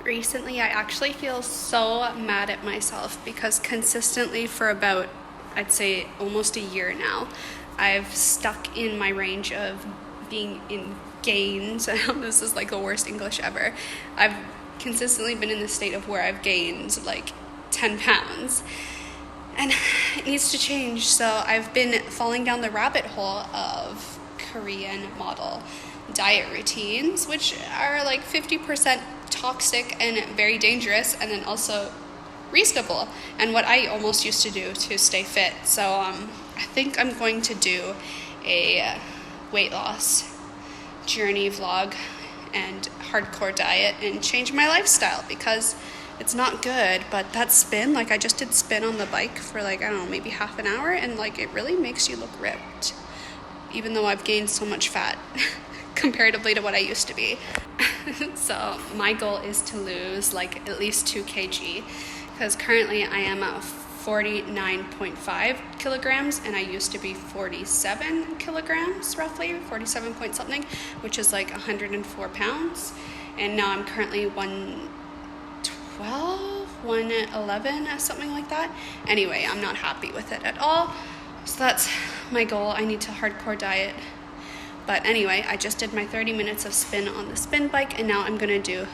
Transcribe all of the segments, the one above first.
Recently, I actually feel so mad at myself because consistently for about, I'd say almost a year now, I've stuck in my range of being in gains. This is like the worst English ever. I've consistently been in the state of where I've gained like 10 pounds. And it needs to change. So I've been falling down the rabbit hole of Korean model diet routines, which are like 50% toxic and very dangerous, and then also reasonable, and what I almost used to do to stay fit. So I think I'm going to do a weight loss journey vlog and hardcore diet and change my lifestyle because it's not good. But that spin, like I just did spin on the bike for like, I don't know, maybe half an hour, and like it really makes you look ripped, even though I've gained so much fat comparatively to what I used to be. So my goal is to lose like at least 2 kg because currently I am at 49.5 kilograms and I used to be 47 kilograms, roughly 47 point something, which is like 104 pounds. And now I'm currently 112, 111, something like that. Anyway, I'm not happy with it at all. So that's my goal. I need to hardcore diet. But anyway, I just did my 30 minutes of spin on the spin bike, and now I'm gonna do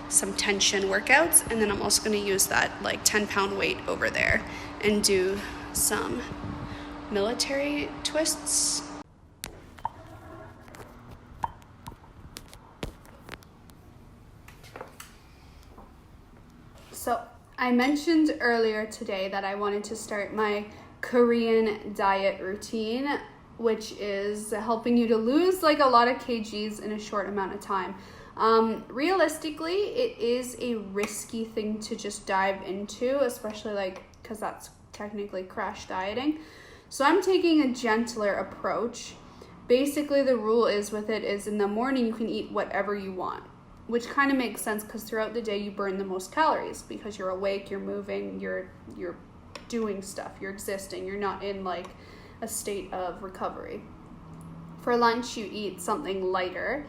some tension workouts, and then I'm also gonna use that like 10-pound weight over there and do some military twists. So I mentioned earlier today that I wanted to start my Korean diet routine, which is helping you to lose like a lot of kgs in a short amount of time. Realistically, it is a risky thing to just dive into, especially like because that's technically crash dieting. So I'm taking a gentler approach. Basically, the rule is with it is in the morning you can eat whatever you want, which kind of makes sense because throughout the day you burn the most calories because you're awake, you're moving, you're doing stuff, you're existing, you're not in like a state of recovery. For lunch, you eat something lighter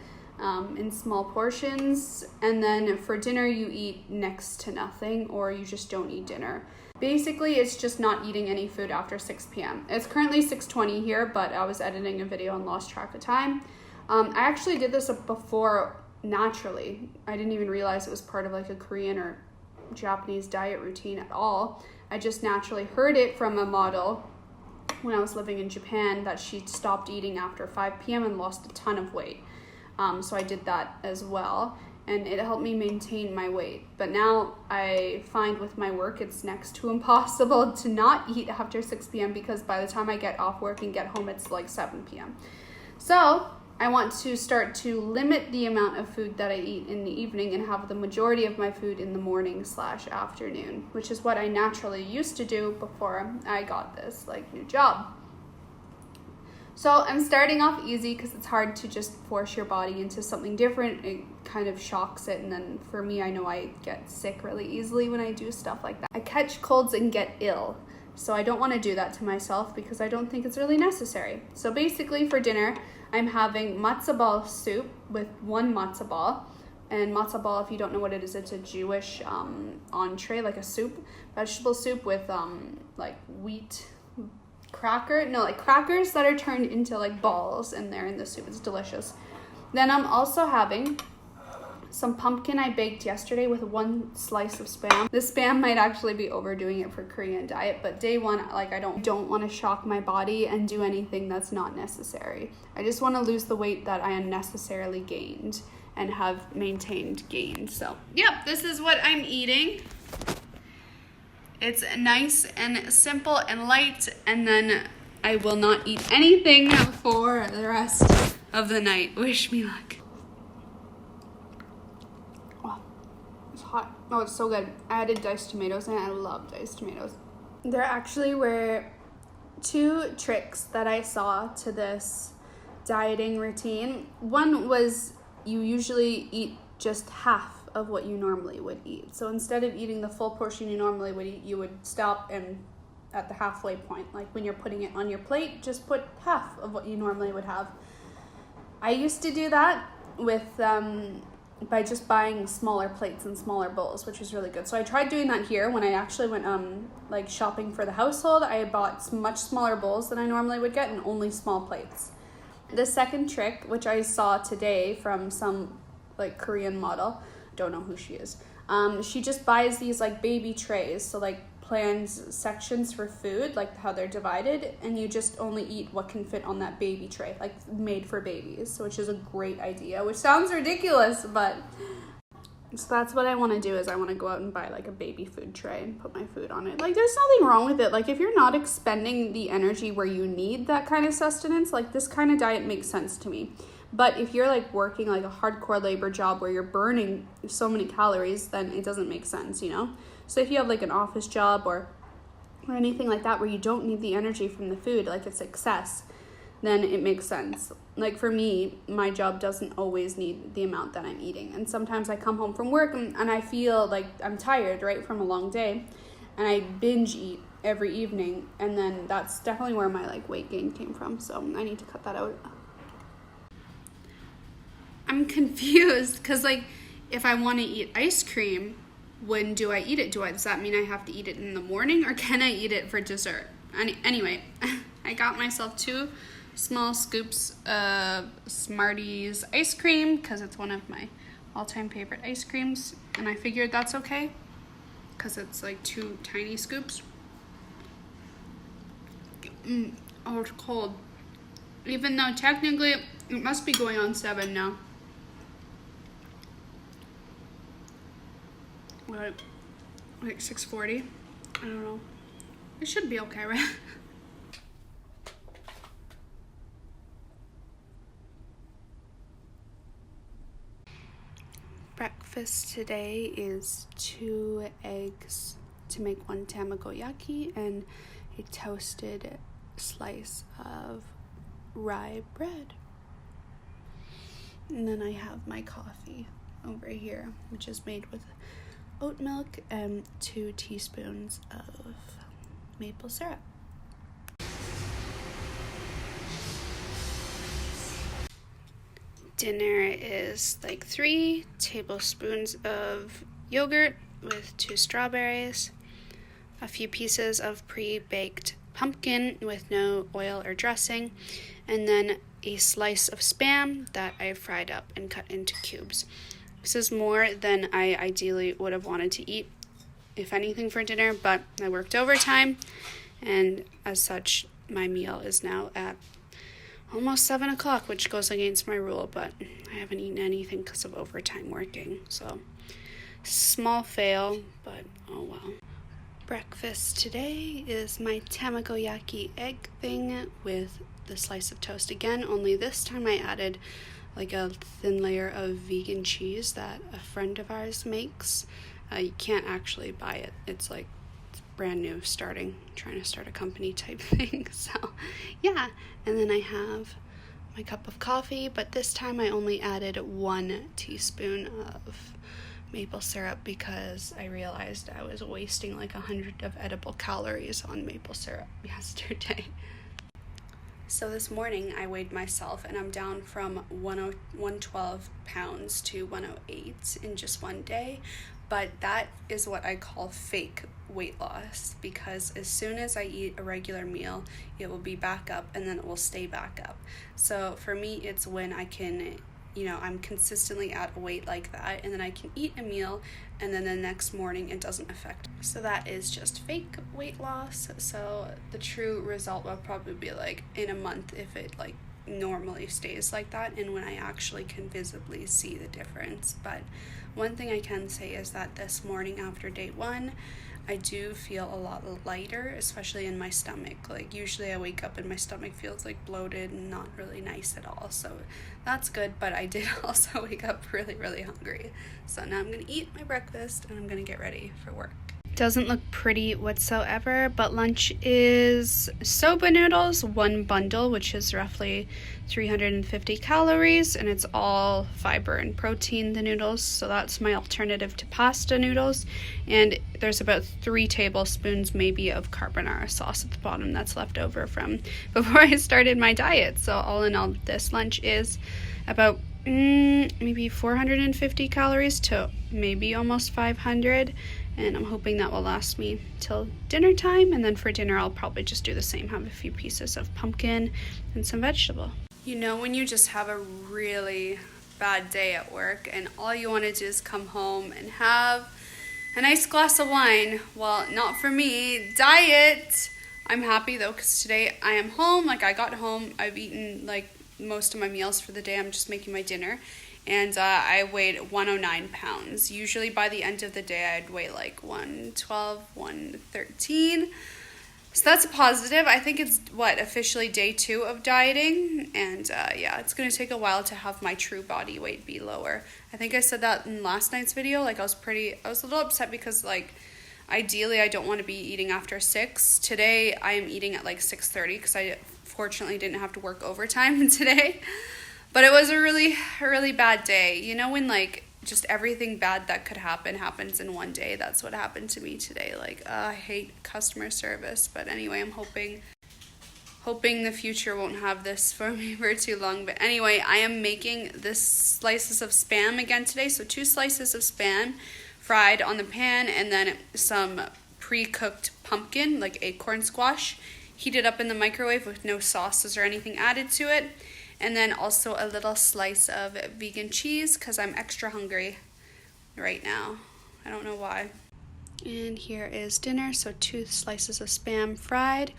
in small portions, and then for dinner, you eat next to nothing, or you just don't eat dinner. Basically, it's just not eating any food after 6 p.m. It's currently 6:20 here, but I was editing a video and lost track of time. I actually did this before naturally. I didn't even realize it was part of like a Korean or Japanese diet routine at all. I just naturally heard it from a model when I was living in Japan that she stopped eating after 5 p.m. and lost a ton of weight. So I did that as well, and it helped me maintain my weight. But now I find with my work, it's next to impossible to not eat after 6 p.m. because by the time I get off work and get home, it's like 7 p.m. So I want to start to limit the amount of food that I eat in the evening and have the majority of my food in the morning/afternoon, which is what I naturally used to do before I got this like new job. So I'm starting off easy because it's hard to just force your body into something different. It kind of shocks it, and then for me, I know I get sick really easily when I do stuff like that. I catch colds and get ill. So I don't want to do that to myself because I don't think it's really necessary. So basically for dinner, I'm having matzo ball soup with 1 matzo ball. And matzo ball, if you don't know what it is, it's a Jewish entree, like a soup, vegetable soup with like wheat crackers that are turned into like balls, and they're in the soup. It's delicious. Then I'm also having some pumpkin I baked yesterday with 1 slice of Spam. The Spam might actually be overdoing it for Korean diet, but day one, like I don't want to shock my body and do anything that's not necessary. I just want to lose the weight that I unnecessarily gained and have maintained gain. So, yep, this is what I'm eating. It's nice and simple and light, and then I will not eat anything for the rest of the night. Wish me luck. Hot. Oh, it's so good. I added diced tomatoes, and I love diced tomatoes. There actually were 2 tricks that I saw to this dieting routine. One was you usually eat just half of what you normally would eat. So instead of eating the full portion you normally would eat, you would stop and at the halfway point. Like when you're putting it on your plate, just put half of what you normally would have. I used to do that with by just buying smaller plates and smaller bowls, which is really good. So I tried doing that here when I actually went like shopping for the household. I bought much smaller bowls than I normally would get and only small plates. The second trick, which I saw today from some like Korean model, don't know who she is, she just buys these like baby trays, so like plans sections for food, like how they're divided, and you just only eat what can fit on that baby tray, like made for babies, which is a great idea, which sounds ridiculous, but so that's what I want to do. Is I want to go out and buy like a baby food tray and put my food on it. Like there's nothing wrong with it. Like if you're not expending the energy where you need that kind of sustenance, like this kind of diet makes sense to me. But if you're like working like a hardcore labor job where you're burning so many calories, then it doesn't make sense, you know? So if you have like an office job or anything like that where you don't need the energy from the food, like it's excess, then it makes sense. Like for me, my job doesn't always need the amount that I'm eating. And sometimes I come home from work and I feel like I'm tired, right, from a long day. And I binge eat every evening. And then that's definitely where my like weight gain came from. So I need to cut that out. I'm confused because like if I want to eat ice cream, when do I eat it? Does that mean I have to eat it in the morning, or can I eat it for dessert? Anyway, I got myself 2 small scoops of Smarties ice cream because it's one of my all-time favorite ice creams, and I figured that's okay because it's like 2 tiny scoops. Oh, it's cold. Even though technically it must be going on 7 now. What, like 6:40? I don't know. It should be okay, right? Breakfast today is 2 eggs to make 1 tamagoyaki and a toasted slice of rye bread. And then I have my coffee over here, which is made with oat milk and 2 teaspoons of maple syrup. Dinner is like 3 tablespoons of yogurt with 2 strawberries, a few pieces of pre-baked pumpkin with no oil or dressing, and then a slice of Spam that I fried up and cut into cubes. This is more than I ideally would have wanted to eat, if anything, for dinner, but I worked overtime, and as such, my meal is now at almost 7 o'clock, which goes against my rule, but I haven't eaten anything because of overtime working, so small fail, but oh well. Breakfast today is my tamagoyaki egg thing with the slice of toast again, only this time I added like a thin layer of vegan cheese that a friend of ours makes. You can't actually buy it. It's like brand new, trying to start a company type thing. So yeah, and then I have my cup of coffee, but this time I only added 1 teaspoon of maple syrup because I realized I was wasting like 100 of edible calories on maple syrup yesterday. So this morning I weighed myself and I'm down from 112 pounds to 108 in just one day, but that is what I call fake weight loss, because as soon as I eat a regular meal, it will be back up and then it will stay back up. So for me, it's when I can, I'm consistently at a weight like that, and then I can eat a meal and then the next morning it doesn't affect. So that is just fake weight loss. So the true result will probably be like in a month if it like normally stays like that, and when I actually can visibly see the difference. But one thing I can say is that this morning after day 1, I do feel a lot lighter, especially in my stomach. Like usually I wake up and my stomach feels like bloated and not really nice at all. So that's good, but I did also wake up really, really hungry. So now I'm gonna eat my breakfast and I'm gonna get ready for work. Doesn't look pretty whatsoever, but lunch is soba noodles, 1 bundle, which is roughly 350 calories, and it's all fiber and protein, the noodles, so that's my alternative to pasta noodles. And there's about 3 tablespoons maybe of carbonara sauce at the bottom that's left over from before I started my diet. So all in all, this lunch is about maybe 450 calories to maybe almost 500, and I'm hoping that will last me till dinner time. And then for dinner I'll probably just do the same, have a few pieces of pumpkin and some vegetable. You know, when you just have a really bad day at work and all you want to do is come home and have a nice glass of wine? Well, not for me. Diet. I'm happy though, because today I am home. Like, I got home, I've eaten like most of my meals for the day. I'm just making my dinner, and I weighed 109 pounds. Usually by the end of the day I'd weigh like 112, 113. So that's a positive. I think it's officially day 2 of dieting, and yeah, it's gonna take a while to have my true body weight be lower. I think I said that in last night's video. Like, I was a little upset because, like, ideally I don't want to be eating after 6. Today I am eating at like 6:30 because I fortunately didn't have to work overtime today. But it was a really bad day. You know, when like just everything bad that could happen happens in one day. That's what happened to me today. Like, I hate customer service. But anyway, I'm hoping the future won't have this for me for too long. But anyway, I am making this slices of Spam again today. So 2 slices of Spam fried on the pan, and then some pre-cooked pumpkin, like acorn squash, heated up in the microwave with no sauces or anything added to it. And then also a little slice of vegan cheese because I'm extra hungry right now. I don't know why. And here is dinner. So 2 slices of Spam fried,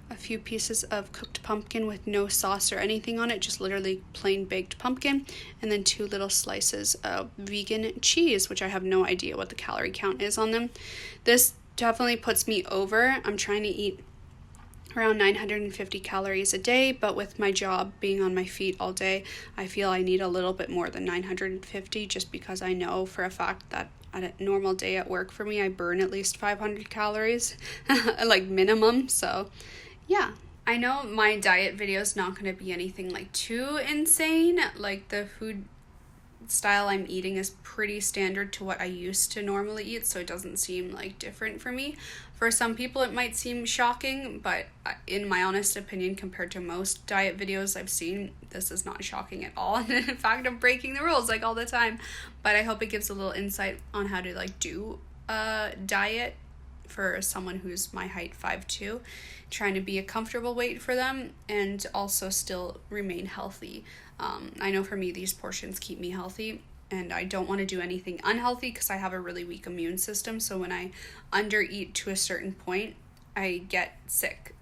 a few pieces of cooked pumpkin with no sauce or anything on it, just literally plain baked pumpkin, and then 2 little slices of vegan cheese, which I have no idea what the calorie count is on them. This definitely puts me over. I'm trying to eat around 950 calories a day, but with my job being on my feet all day, I feel I need a little bit more than 950, just because I know for a fact that at a normal day at work for me, I burn at least 500 calories, like minimum. So yeah, I know my diet video is not going to be anything like too insane. Like, the food style I'm eating is pretty standard to what I used to normally eat, so it doesn't seem like different for me. For some people it might seem shocking, but in my honest opinion, compared to most diet videos I've seen, this is not shocking at all. And in fact, I'm breaking the rules like all the time. But I hope it gives a little insight on how to like do a diet for someone who's my height, 5'2", trying to be a comfortable weight for them and also still remain healthy. I know for me, these portions keep me healthy, and I don't want to do anything unhealthy because I have a really weak immune system. So when I undereat to a certain point, I get sick.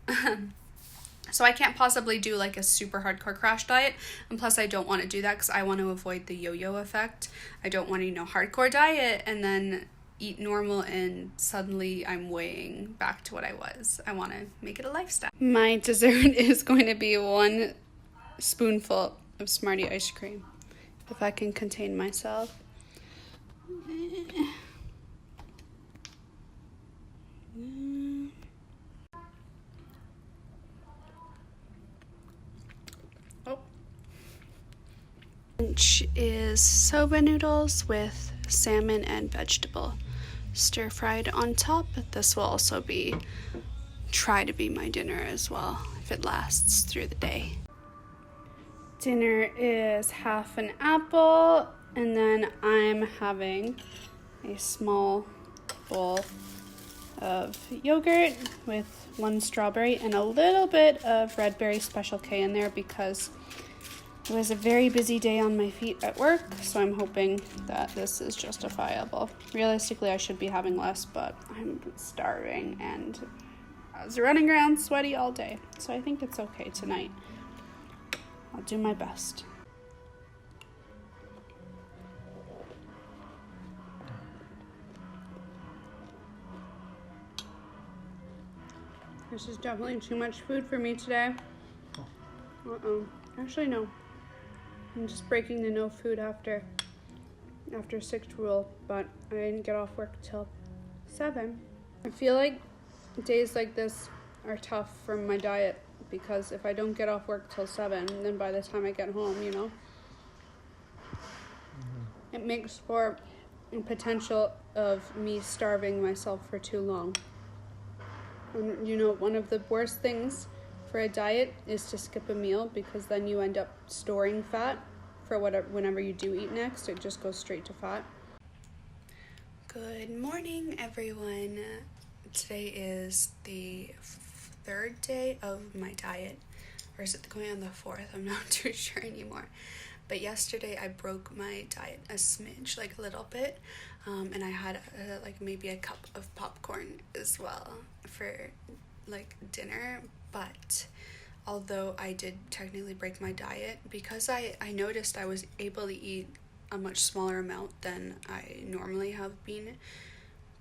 So I can't possibly do like a super hardcore crash diet, and plus I don't want to do that because I want to avoid the yo-yo effect. I don't want to, hardcore diet and then eat normal and suddenly I'm weighing back to what I was. I want to make it a lifestyle. My dessert is going to be 1 spoonful of Smartie ice cream, if I can contain myself. Oh. Lunch is soba noodles with salmon and vegetable stir fried on top. This will also try to be my dinner as well, if it lasts through the day. Dinner is half an apple, and then I'm having a small bowl of yogurt with 1 strawberry and a little bit of red berry Special K in there because it was a very busy day on my feet at work, so I'm hoping that this is justifiable. Realistically, I should be having less, but I'm starving and I was running around sweaty all day, so I think it's okay tonight. I'll do my best. This is definitely too much food for me today. Actually, no. I'm just breaking the no food after 6 rule, but I didn't get off work till 7. I feel like days like this are tough for my diet because if I don't get off work till 7, then by the time I get home, it makes for a potential of me starving myself for too long. And one of the worst things for a diet is to skip a meal because then you end up storing fat for whenever you do eat next, it just goes straight to fat. Good morning, everyone. Today is the 3rd day of my diet, or is it going on the 4th? I'm not too sure anymore. But yesterday I broke my diet a smidge, like a little bit, and I had like maybe a cup of popcorn as well for like dinner. But although I did technically break my diet, because I noticed I was able to eat a much smaller amount than I normally have been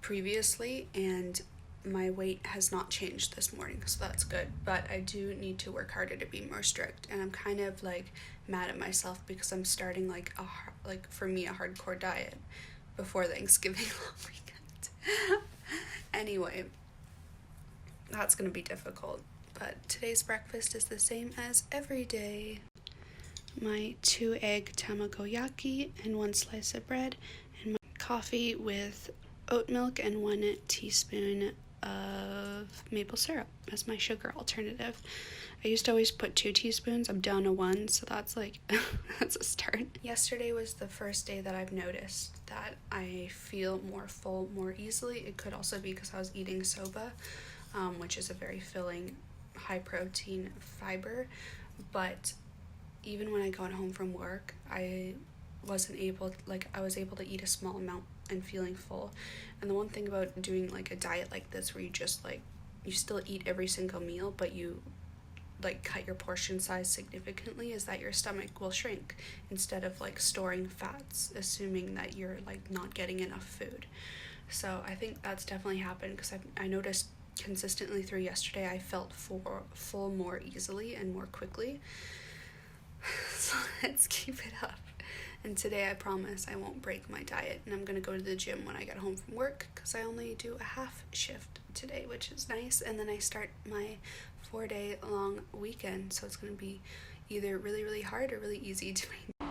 previously, and my weight has not changed this morning, so that's good. But I do need to work harder to be more strict, and I'm kind of like mad at myself because I'm starting like for me a hardcore diet before Thanksgiving long weekend. Anyway, that's gonna be difficult, but today's breakfast is the same as every day. My 2-egg tamagoyaki and 1 slice of bread, and my coffee with oat milk and 1 teaspoon of maple syrup as my sugar alternative. I used to always put 2 teaspoons. I'm down to 1, so that's like that's a start. Yesterday was the first day that I've noticed that I feel more full more easily. It could also be because I was eating soba, which is a very filling, high protein fiber. But even when I got home from work, I was able to eat a small amount and feeling full. And the one thing about doing like a diet like this, where you just like, you still eat every single meal, but you like cut your portion size significantly, is that your stomach will shrink instead of like storing fats, assuming that you're like not getting enough food. So I think that's definitely happened, because I noticed consistently through yesterday I felt full more easily and more quickly. So let's keep it up. And today I promise I won't break my diet, and I'm going to go to the gym when I get home from work, because I only do a half shift today, which is nice. And then I start my 4-day long weekend, so it's going to be either really, really hard or really easy to make.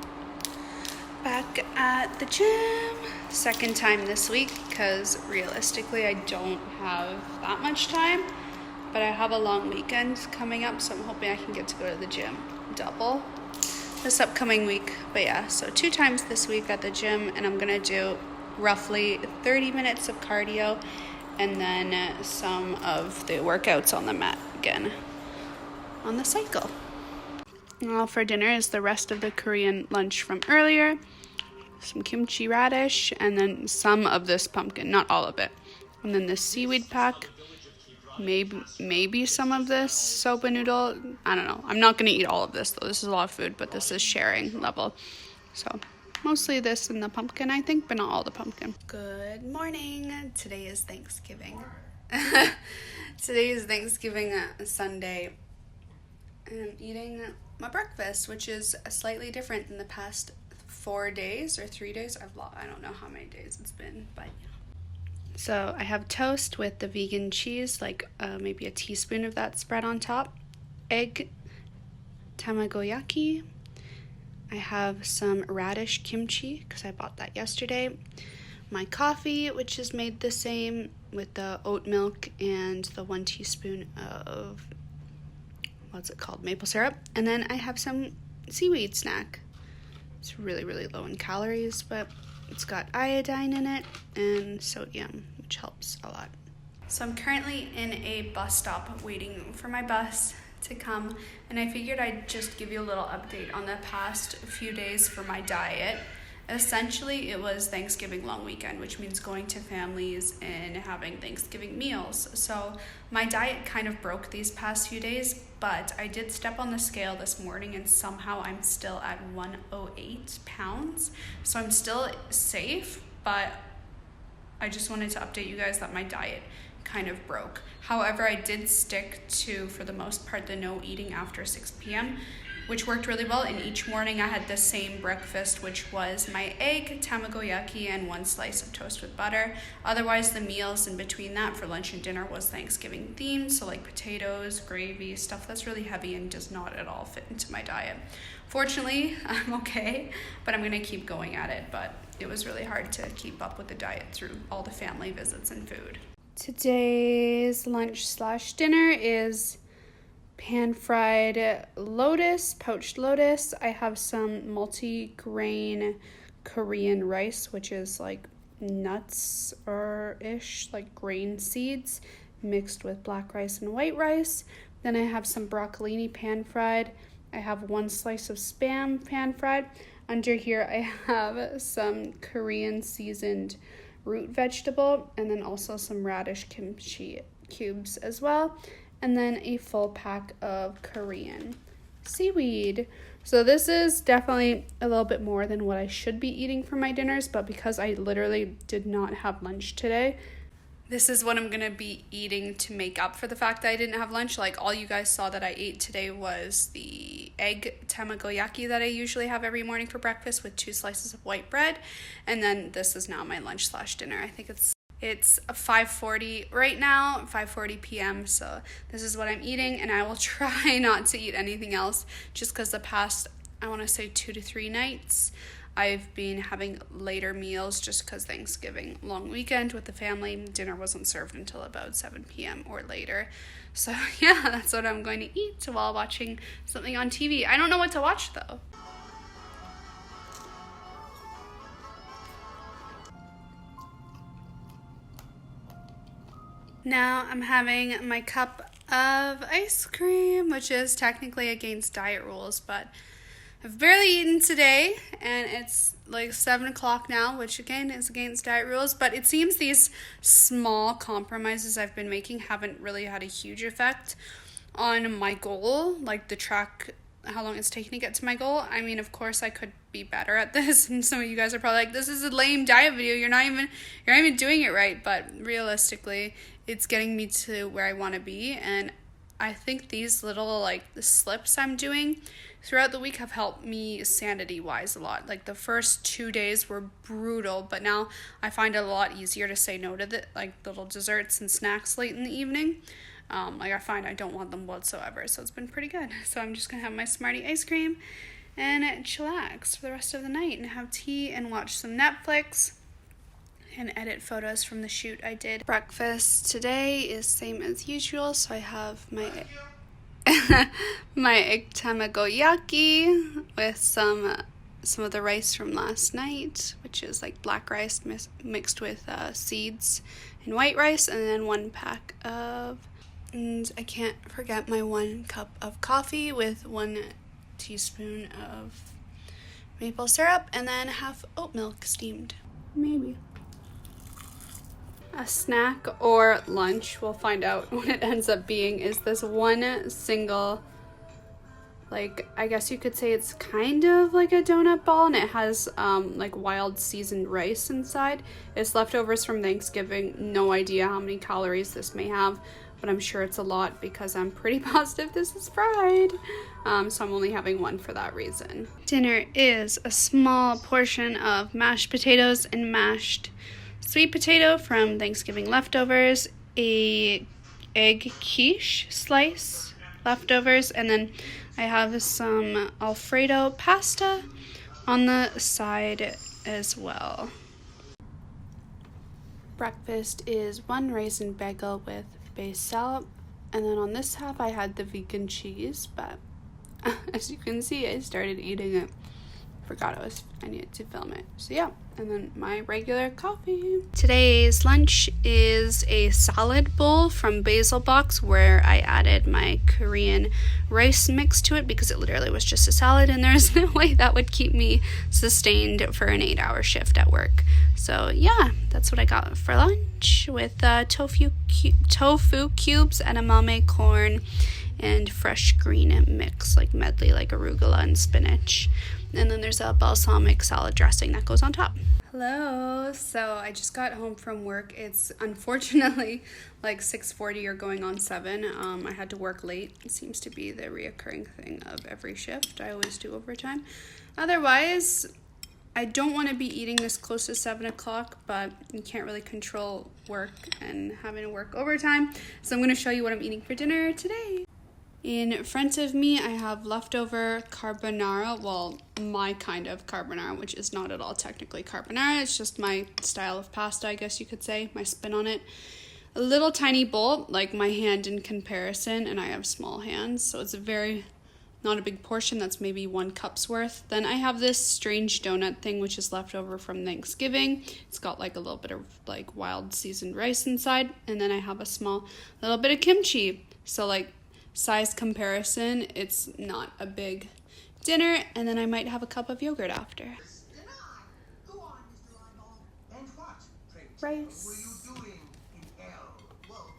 Back at the gym, 2nd time this week, because realistically I don't have that much time, but I have a long weekend coming up, so I'm hoping I can get to go to the gym double this upcoming week. But yeah, so 2 times this week at the gym, and I'm gonna do roughly 30 minutes of cardio and then some of the workouts on the mat again on the cycle. All for dinner is the rest of the Korean lunch from earlier, some kimchi radish, and then some of this pumpkin, not all of it, and then this seaweed pack, maybe some of this soba noodle. I don't know. I'm not going to eat all of this, though. This is a lot of food, but this is sharing level. So mostly this and the pumpkin, I think, but not all the pumpkin. Good morning. Today is Thanksgiving. Today is Thanksgiving Sunday. And I'm eating my breakfast, which is slightly different than the past 4 days or 3 days. I don't know how many days it's been, but yeah. So I have toast with the vegan cheese, like maybe a teaspoon of that spread on top, egg tamagoyaki. I have some radish kimchi, because I bought that yesterday. My coffee, which is made the same with the oat milk and the 1 teaspoon of, maple syrup. And then I have some seaweed snack. It's really, really low in calories, but it's got iodine in it and sodium, which helps a lot. So I'm currently in a bus stop waiting for my bus to come, and I figured I'd just give you a little update on the past few days for my diet. Essentially, it was Thanksgiving long weekend, which means going to families and having Thanksgiving meals. So my diet kind of broke these past few days, but I did step on the scale this morning, and somehow I'm still at 108 pounds. So I'm still safe, but I just wanted to update you guys that my diet kind of broke. However, I did stick to, for the most part, the no eating after 6 p.m., which worked really well. And each morning I had the same breakfast, which was my egg tamagoyaki and 1 slice of toast with butter. Otherwise, the meals in between that for lunch and dinner was Thanksgiving themed, so like potatoes, gravy, stuff that's really heavy and does not at all fit into my diet. Fortunately, I'm okay, but I'm going to keep going at it. But it was really hard to keep up with the diet through all the family visits and food. Today's lunch/dinner is pan-fried lotus, poached lotus. I have some multi-grain Korean rice, which is like nuts or ish, like grain seeds mixed with black rice and white rice. Then I have some broccolini pan-fried. I have 1 slice of Spam pan-fried. Under here I have some Korean seasoned root vegetable, and then also some radish kimchi cubes as well, and then a full pack of Korean seaweed. So this is definitely a little bit more than what I should be eating for my dinners, but because I literally did not have lunch today, this is what I'm gonna be eating to make up for the fact that I didn't have lunch. Like, all you guys saw that I ate today was the egg tamagoyaki that I usually have every morning for breakfast with 2 slices of white bread. And then this is now my lunch slash dinner. I think it's 5:40 right now, 5:40 p.m. So this is what I'm eating, and I will try not to eat anything else just because the past, I want to say 2 to 3 nights, I've been having later meals just because Thanksgiving long weekend with the family. Dinner wasn't served until about 7 p.m. or later. So yeah, that's what I'm going to eat while watching something on TV. I don't know what to watch though. Now I'm having my cup of ice cream, which is technically against diet rules, but I've barely eaten today, and it's like 7 o'clock now, which again is against diet rules, but it seems these small compromises I've been making haven't really had a huge effect on my goal, like the track, how long it's taking to get to my goal. I mean, of course I could be better at this, and some of you guys are probably like, this is a lame diet video, you're not even doing it right, but realistically, it's getting me to where I want to be, and I think these little, like, the slips I'm doing throughout the week have helped me sanity-wise a lot. Like, the first 2 days were brutal, but now I find it a lot easier to say no to the, like, little desserts and snacks late in the evening. Like, I find I don't want them whatsoever, so it's been pretty good. So I'm just gonna have my Smartie ice cream and chillax for the rest of the night and have tea and watch some Netflix and edit photos from the shoot I did. Breakfast today is same as usual, so I have my my egg tamagoyaki with some of the rice from last night, which is like black rice mixed with seeds and white rice, and then 1 pack of, and I can't forget my 1 cup of coffee with 1 teaspoon of maple syrup, and then half oat milk steamed. Maybe a snack or lunch, we'll find out what it ends up being, is this 1 single, like, I guess you could say it's kind of like a donut ball, and it has like wild seasoned rice inside. It's leftovers from Thanksgiving. No idea how many calories this may have, but I'm sure it's a lot because I'm pretty positive this is fried. So I'm only having 1 for that reason. Dinner is a small portion of mashed potatoes and mashed sweet potato from Thanksgiving leftovers, a egg quiche slice leftovers, and then I have some Alfredo pasta on the side as well. Breakfast is 1 raisin bagel with basil, and then on this half I had the vegan cheese, but as you can see, I started eating it. Forgot I needed to film it. So yeah, and then my regular coffee. Today's lunch is a salad bowl from Basil Box, where I added my Korean rice mix to it because it literally was just a salad, and there's no way that would keep me sustained for an 8-hour shift at work. So yeah, that's what I got for lunch, with tofu cubes, edamame, corn, and fresh green mix, like medley, like arugula and spinach. And then there's a balsamic salad dressing that goes on top. Hello, so I just got home from work. It's unfortunately like 6:40 or going on 7. I had to work late. It seems to be the reoccurring thing of every shift. I always do overtime. Otherwise, I don't want to be eating this close to 7 o'clock, but you can't really control work and having to work overtime. So I'm going to show you what I'm eating for dinner today. In front of me, I have leftover carbonara, well, my kind of carbonara, which is not at all technically carbonara. It's just my style of pasta, I guess you could say, my spin on it. a little tiny bowl, like my hand in comparison, and I have small hands, so it's not a big portion. That's maybe 1 cup's worth. Then I have this strange donut thing, which is left over from Thanksgiving. It's got like a little bit of like wild seasoned rice inside. And then I have a small little bit of kimchi. So like size comparison, it's not a big dinner. And then I might have a cup of yogurt after. Rice. What are you doing in hell? Well,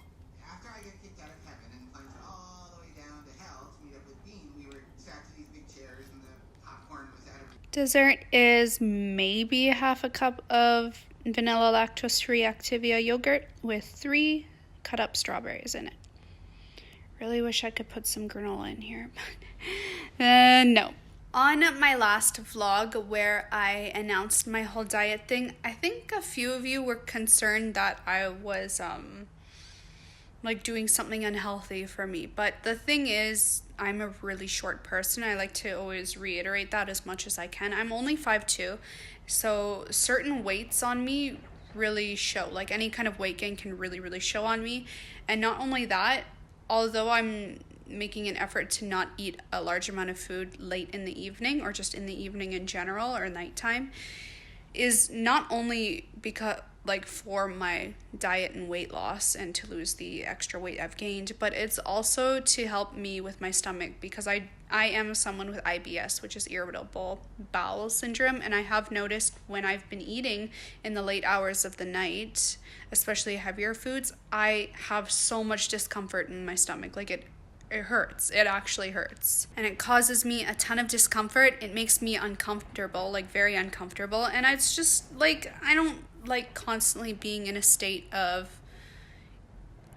after I get kicked out of heaven and plunged all the way down to hell to meet up with Bean, we were strapped to these big chairs and the popcorn was out of... Dessert is maybe half a cup of vanilla lactose-free Activia yogurt with 3 cut up strawberries in it. Really wish I could put some granola in here, but no. On my last vlog where I announced my whole diet thing, I think a few of you were concerned that I was like doing something unhealthy for me. But the thing is, I'm a really short person. I like to always reiterate that as much as I can. I'm only 5'2", so certain weights on me really show. Like any kind of weight gain can really show on me. And not only that, although I'm making an effort to not eat a large amount of food late in the evening or just in the evening in general or nighttime, is not only because like for my diet and weight loss and to lose the extra weight I've gained, but it's also to help me with my stomach, because I am someone with IBS, which is irritable bowel syndrome, and I have noticed when I've been eating in the late hours of the night, especially heavier foods, I have so much discomfort in my stomach. Like it hurts. It actually hurts. And it causes me a ton of discomfort. It makes me uncomfortable, like very uncomfortable. And it's just like, I don't like constantly being in a state of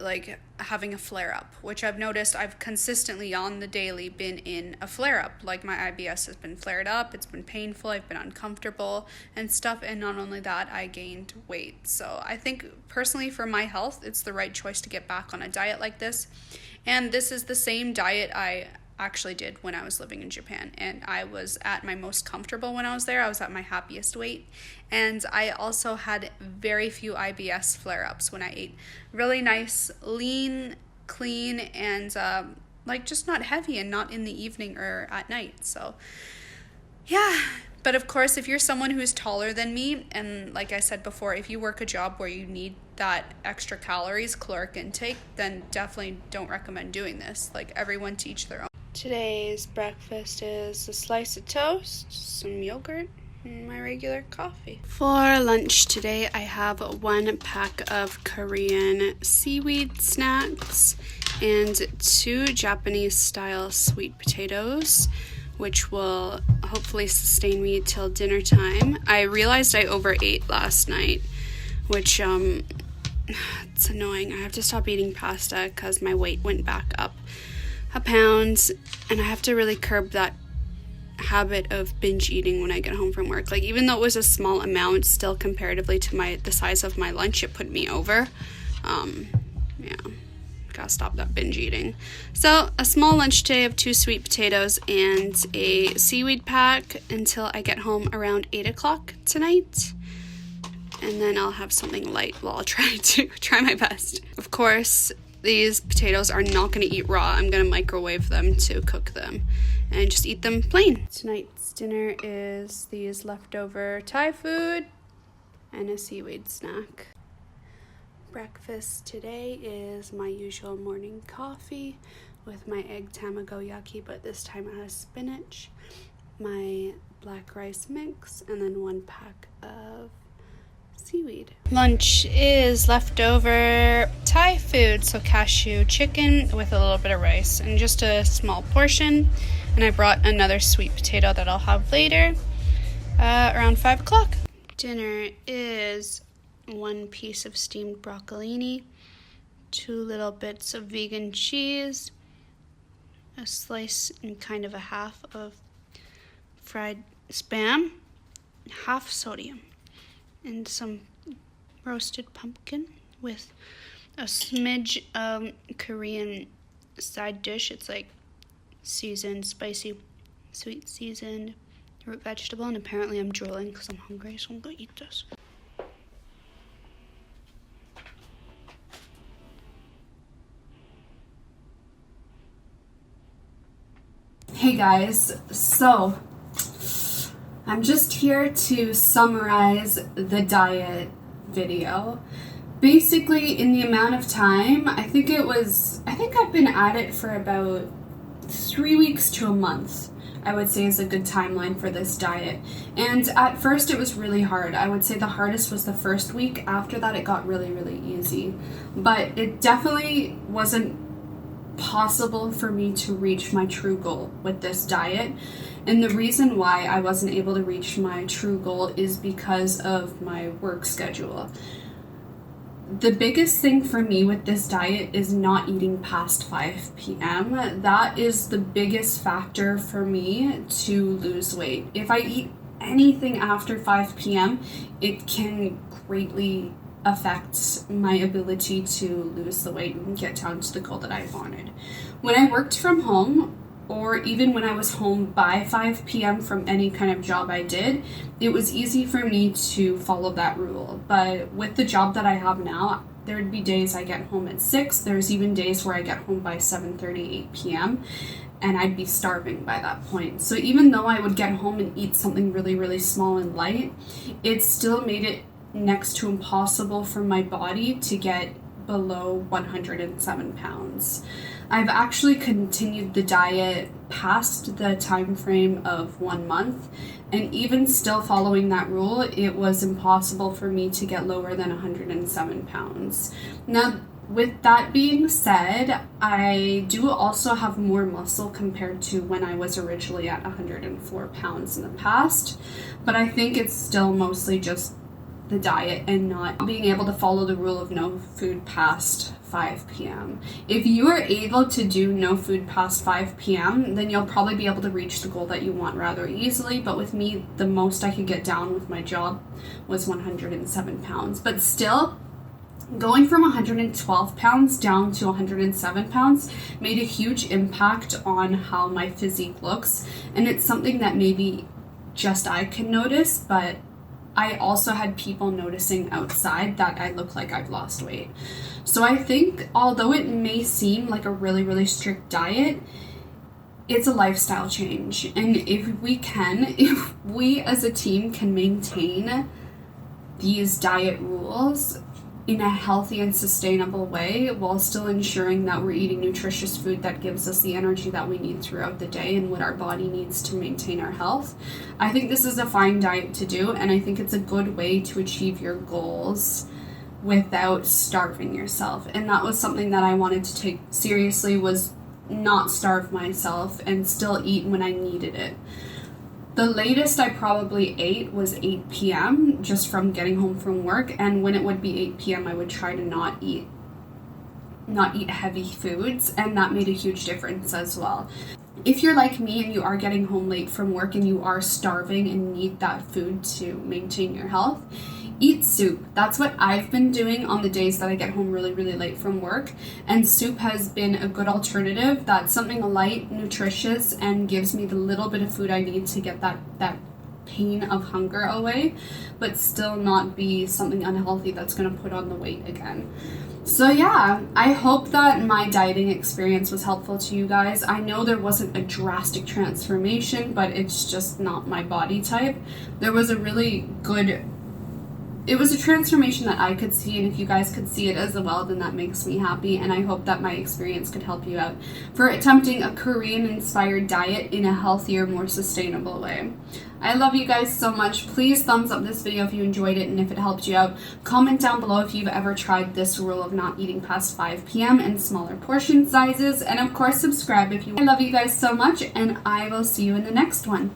like having a flare-up, which I've noticed I've consistently on the daily been in a flare-up. Like my IBS has been flared up, it's been painful, I've been uncomfortable and stuff, and not only that, I gained weight. So I think personally for my health, it's the right choice to get back on a diet like this. And this is the same diet I actually did when I was living in Japan, and I was at my most comfortable when I was there. I was at my happiest weight, and I also had very few IBS flare-ups when I ate really nice, lean, clean, and like just not heavy and not in the evening or at night. So yeah. But of course, if you're someone who's taller than me, and like I said before, if you work a job where you need that extra calories, caloric intake, then definitely don't recommend doing this. Like everyone to each their own. Today's breakfast is a slice of toast, some yogurt, and my regular coffee. For lunch today, I have 1 pack of Korean seaweed snacks and 2 Japanese-style sweet potatoes, which will hopefully sustain me till dinner time. I realized I overate last night, which it's annoying. I have to stop eating pasta because my weight went back up a pound, and I have to really curb that habit of binge eating when I get home from work. Like even though it was a small amount, still comparatively to the size of my lunch, it put me over. Yeah. Gotta stop that binge eating. So a small lunch today of 2 sweet potatoes and a seaweed pack until I get home around 8 o'clock tonight. And then I'll have something light. Well, I'll try my best. Of course, these potatoes are not going to eat raw. I'm going to microwave them to cook them and just eat them plain. Tonight's dinner is these leftover Thai food and a seaweed snack. Breakfast today is my usual morning coffee with my egg tamagoyaki, but this time it has spinach, my black rice mix, and then 1 pack of seaweed. Lunch is leftover Thai food, so cashew chicken with a little bit of rice and just a small portion. And I brought another sweet potato that I'll have later around 5 o'clock. Dinner is 1 piece of steamed broccolini, 2 little bits of vegan cheese, a slice and kind of a half of fried Spam, half sodium, and some roasted pumpkin with a smidge of Korean side dish. It's like seasoned, spicy, sweet seasoned root vegetable, and apparently I'm drooling because I'm hungry, so I'm gonna eat this. Hey guys, so I'm just here to summarize the diet video. Basically, in the amount of time, I think I've been at it for about 3 weeks to a month, I would say is a good timeline for this diet. And at first it was really hard. I would say the hardest was the first week. After that it got really, really easy. But it definitely wasn't possible for me to reach my true goal with this diet. And the reason why I wasn't able to reach my true goal is because of my work schedule. The biggest thing for me with this diet is not eating past 5 p.m. That is the biggest factor for me to lose weight. If I eat anything after 5 p.m., it can greatly affect my ability to lose the weight and get down to the goal that I wanted. When I worked from home, or even when I was home by 5 p.m. from any kind of job I did, it was easy for me to follow that rule. But with the job that I have now, there would be days I get home at 6. There's even days where I get home by 7:30, 8 p.m. and I'd be starving by that point. So even though I would get home and eat something really, really small and light, it still made it next to impossible for my body to get below 107 pounds. I've actually continued the diet past the time frame of 1 month, and even still following that rule, it was impossible for me to get lower than 107 pounds. Now, with that being said, I do also have more muscle compared to when I was originally at 104 pounds in the past, but I think it's still mostly just the diet and not being able to follow the rule of no food past 5 p.m. If you are able to do no food past 5 p.m., then you'll probably be able to reach the goal that you want rather easily. But with me, the most I could get down with my job was 107 pounds. But still, going from 112 pounds down to 107 pounds made a huge impact on how my physique looks. And it's something that maybe just I can notice, but I also had people noticing outside that I look like I've lost weight. So I think although it may seem like a really, really strict diet, it's a lifestyle change. And if we as a team can maintain these diet rules in a healthy and sustainable way while still ensuring that we're eating nutritious food that gives us the energy that we need throughout the day and what our body needs to maintain our health, I think this is a fine diet to do, and I think it's a good way to achieve your goals without starving yourself. And that was something that I wanted to take seriously, was not starve myself and still eat when I needed it. The latest I probably ate was 8 p.m. just from getting home from work, and when it would be 8 p.m. I would try to not eat heavy foods, and that made a huge difference as well. If you're like me and you are getting home late from work and you are starving and need that food to maintain your health, eat soup. That's what I've been doing on the days that I get home really, really late from work. And soup has been a good alternative. That's something light, nutritious, and gives me the little bit of food I need to get that pain of hunger away, but still not be something unhealthy that's going to put on the weight again. So yeah, I hope that my dieting experience was helpful to you guys. I know there wasn't a drastic transformation, but it's just not my body type. There was it was a transformation that I could see, and if you guys could see it as well, then that makes me happy, and I hope that my experience could help you out for attempting a Korean-inspired diet in a healthier, more sustainable way. I love you guys so much. Please thumbs up this video if you enjoyed it and if it helped you out. Comment down below if you've ever tried this rule of not eating past 5 p.m. and smaller portion sizes, and of course subscribe if you want. I love you guys so much, and I will see you in the next one.